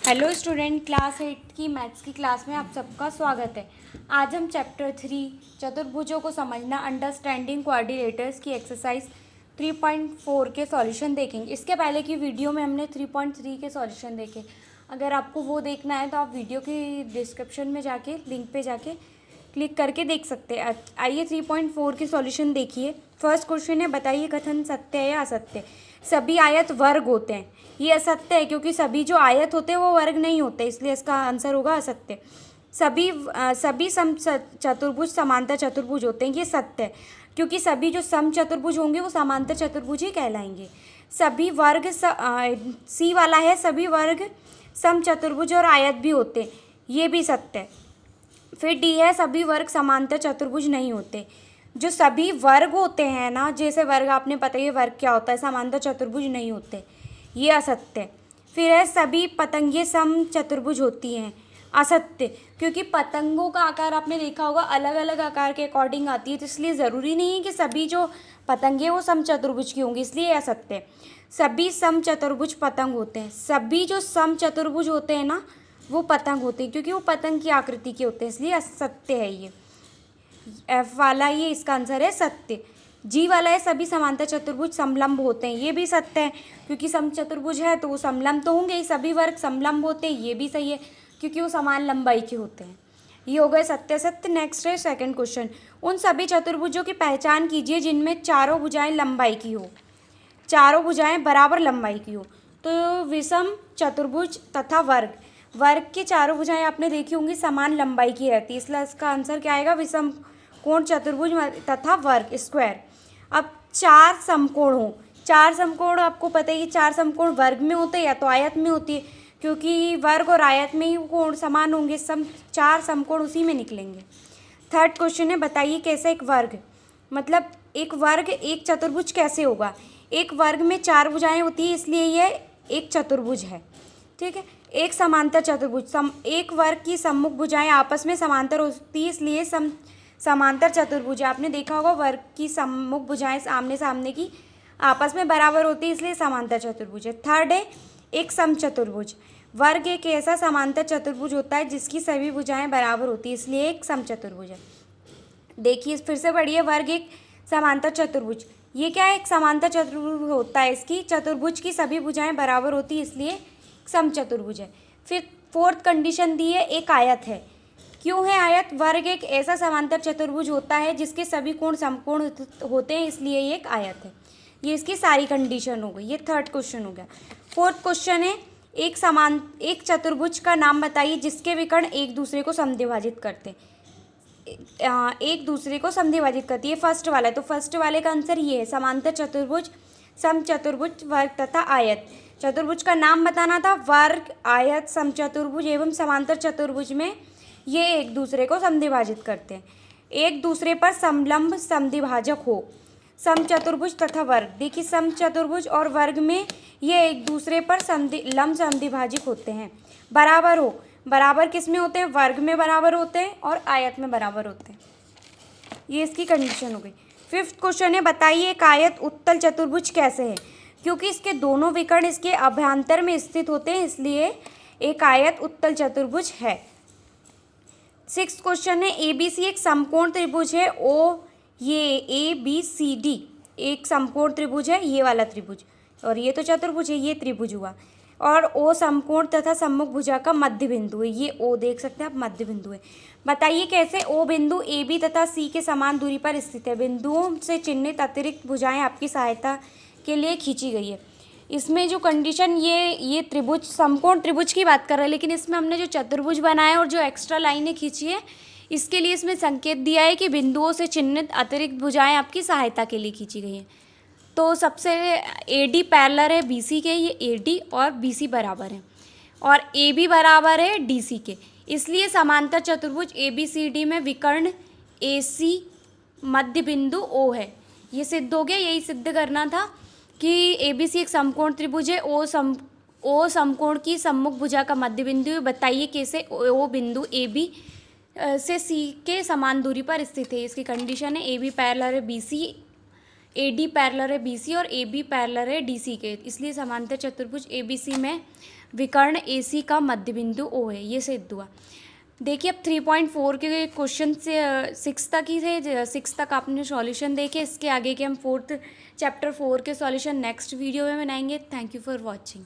Hello student, class 8 की maths की class में आप सबका स्वागत है। आज हम चैप्टर 3 चतुर्भुजों को समझना अंडरस्टैंडिंग कोऑर्डिनेटर्स की एक्सरसाइज 3.4 के सॉल्यूशन देखेंगे। इसके पहले की वीडियो में हमने 3.3 के सॉल्यूशन देखे। अगर आपको वो देखना है तो आप वीडियो की डिस्क्रिप्शन में जाके लिंक पे जाके क्लिक करके देख सकते हैं। आइए 3.4 के सॉल्यूशन देखिए। फर्स्ट क्वेश्चन है, बताइए कथन सत्य है या असत्य। सभी आयत वर्ग होते हैं। ये असत्य है क्योंकि सभी जो आयत होते हैं वो वर्ग नहीं होते, इसलिए इसका आंसर होगा असत्य। सभी सम चतुर्भुज समांतर चतुर्भुज होते हैं, ये सत्य है क्योंकि सभी जो सम चतुर्भुज होंगे वो समांतर चतुर्भुज ही कहलाएंगे। सभी वर्ग सी वाला है, सभी वर्ग सम चतुर्भुज और आयत भी होते हैं, ये भी सत्य है। फिर डी है, सभी वर्ग समांतर चतुर्भुज नहीं होते। जो सभी वर्ग होते हैं ना, जैसे वर्ग आपने पता ही है वर्ग क्या होता है, समांतर चतुर्भुज नहीं होते, ये असत्य है। फिर है, सभी पतंगे सम चतुर्भुज होती हैं, असत्य, क्योंकि पतंगों का आकार आपने देखा होगा अलग अलग आकार के अकॉर्डिंग आती है, तो इसलिए ज़रूरी नहीं है कि सभी जो पतंगे वो सम चतुर्भुज की होंगी, इसलिए ये असत्य है। सभी सम चतुर्भुज पतंग होते हैं, सभी जो सम चतुर्भुज होते हैं ना वो पतंग होते हैं क्योंकि वो पतंग की आकृति के होते हैं, इसलिए असत्य है ये। एफ वाला ये इसका आंसर है सत्य। जी वाला है, सभी समांतर चतुर्भुज समलंब होते हैं, ये भी सत्य है क्योंकि सम चतुर्भुज है तो वो समलंब तो होंगे ही। सभी वर्ग समलंब होते हैं, ये भी सही है क्योंकि वो समान लंबाई के होते हैं। ये हो गए सत्य सत्य। नेक्स्ट है सेकंड क्वेश्चन, उन सभी चतुर्भुजों की पहचान कीजिए जिनमें चारों भुजाएं लंबाई की हो, चारों भुजाएं बराबर लंबाई की हो। तो विषम चतुर्भुज तथा वर्ग, वर्ग की चारों भुजाएं आपने देखी होंगी समान लंबाई की रहती है, इसलिए इसका आंसर क्या आएगा, विषम कोण चतुर्भुज तथा वर्ग स्क्वायर। अब चार समकोण हो, चार समकोण आपको पता है कि चार समकोण वर्ग में होते हैं या तो आयत में होती है, क्योंकि वर्ग और आयत में ही कोण समान होंगे, चार समकोण उसी में निकलेंगे। थर्ड क्वेश्चन है, बताइए कैसे एक वर्ग, मतलब एक वर्ग एक चतुर्भुज कैसे होगा। एक वर्ग में चार भुजाएं होती है इसलिए ये एक चतुर्भुज है, ठीक है। एक समांतर चतुर्भुज, एक वर्ग की सम्मुख भुजाएं आपस में समांतर होती है इसलिए समांतर चतुर्भुज है। आपने देखा होगा वर्ग की सम्मुख भुजाएं आमने सामने की आपस में बराबर होती है इसलिए समांतर चतुर्भुज है। थर्ड है, एक समचतुर्भुज, वर्ग एक ऐसा समांतर चतुर्भुज होता है जिसकी सभी भुजाएं बराबर होती है इसलिए एक समचतुर्भुज है। देखिए फिर से पढ़िए, वर्ग एक समांतर चतुर्भुज, ये क्या है, एक समांतर चतुर्भुज होता है, इसकी चतुर्भुज की सभी भुजाएं बराबर होती है इसलिए समचतुर्भुज है। फिर फोर्थ कंडीशन दी है, एक आयत है। क्यों है आयत, वर्ग एक ऐसा समांतर चतुर्भुज होता है जिसके सभी कोण समकोण होते हैं इसलिए ये एक आयत है। ये इसकी सारी कंडीशन हो गई। ये थर्ड क्वेश्चन हो गया। फोर्थ क्वेश्चन है, एक चतुर्भुज का नाम बताइए जिसके विकर्ण एक दूसरे को समद्विभाजित करते हैं, एक दूसरे को समद्विभाजित करती है। फर्स्ट वाला है तो फर्स्ट वाले का आंसर ये है, समांतर चतुर्भुज, समचतुर्भुज, वर्ग तथा आयत। चतुर्भुज का नाम बताना था, वर्ग, आयत, समचतुर्भुज एवं समांतर चतुर्भुज में ये एक दूसरे को समद्विभाजित करते हैं, एक दूसरे पर समलंब समद्विभाजक हो। समचतुर्भुज तथा वर्ग, देखिए समचतुर्भुज और वर्ग में ये एक दूसरे पर लंब समद्विभाजक होते हैं। बराबर हो, बराबर किस में होते हैं, वर्ग में बराबर होते हैं और आयत में बराबर होते हैं, ये इसकी कंडीशन हो गई। फिफ्थ क्वेश्चन है, बताइए एक आयत उत्तल चतुर्भुज कैसे है। क्योंकि इसके दोनों विकर्ण इसके अभ्यंतर में स्थित होते हैं इसलिए एक आयत उत्तल चतुर्भुज है। सिक्स्थ क्वेश्चन है, ABC एक समकोण त्रिभुज है, ओ ये ABCD एक समकोण त्रिभुज है, ये वाला त्रिभुज, और ये तो चतुर्भुज है, ये त्रिभुज हुआ, और ओ समकोण तथा सम्मुख भुजा का मध्य बिंदु है, ये ओ देख सकते हैं आप मध्य बिंदु है। बताइए कैसे ओ बिंदु AB तथा C के समान दूरी पर स्थित है। बिंदुओं से चिन्हित अतिरिक्त भुजाएं आपकी सहायता के लिए खींची गई है। इसमें जो कंडीशन, ये त्रिभुज समकोण त्रिभुज की बात कर रहे हैं, लेकिन इसमें हमने जो चतुर्भुज बनाया और जो एक्स्ट्रा लाइनें खींची है इसके लिए इसमें संकेत दिया है कि बिंदुओं से चिन्हित अतिरिक्त भुजाएं आपकी सहायता के लिए खींची गई हैं। तो सबसे AD पैरेलल है BC के, ये AD और BC बराबर है, और AB बराबर है DC के, इसलिए समांतर चतुर्भुज ABCD में विकर्ण AC मध्य बिंदु O है। ये सिद्ध हो गया, यही सिद्ध करना था कि ABC एक समकोण त्रिभुज है, O समकोण की सम्मुख भुजा का मध्य बिंदु है। बताइए कैसे O बिंदु AB से C के समान दूरी पर स्थित है। इसकी कंडीशन है, AB पैरेलल है BC, AD पैरेलल है BC और AB पैरेलल है DC के, इसलिए समांतर चतुर्भुज ABC में विकर्ण AC का मध्य बिंदु O है, ये सिद्ध हुआ। देखिए अब 3.4 के क्वेश्चन से 6 तक ही थे, 6 तक आपने सॉल्यूशन देखे। इसके आगे के हम चैप्टर 4 के सॉल्यूशन नेक्स्ट वीडियो में बनाएंगे। Thank you for watching.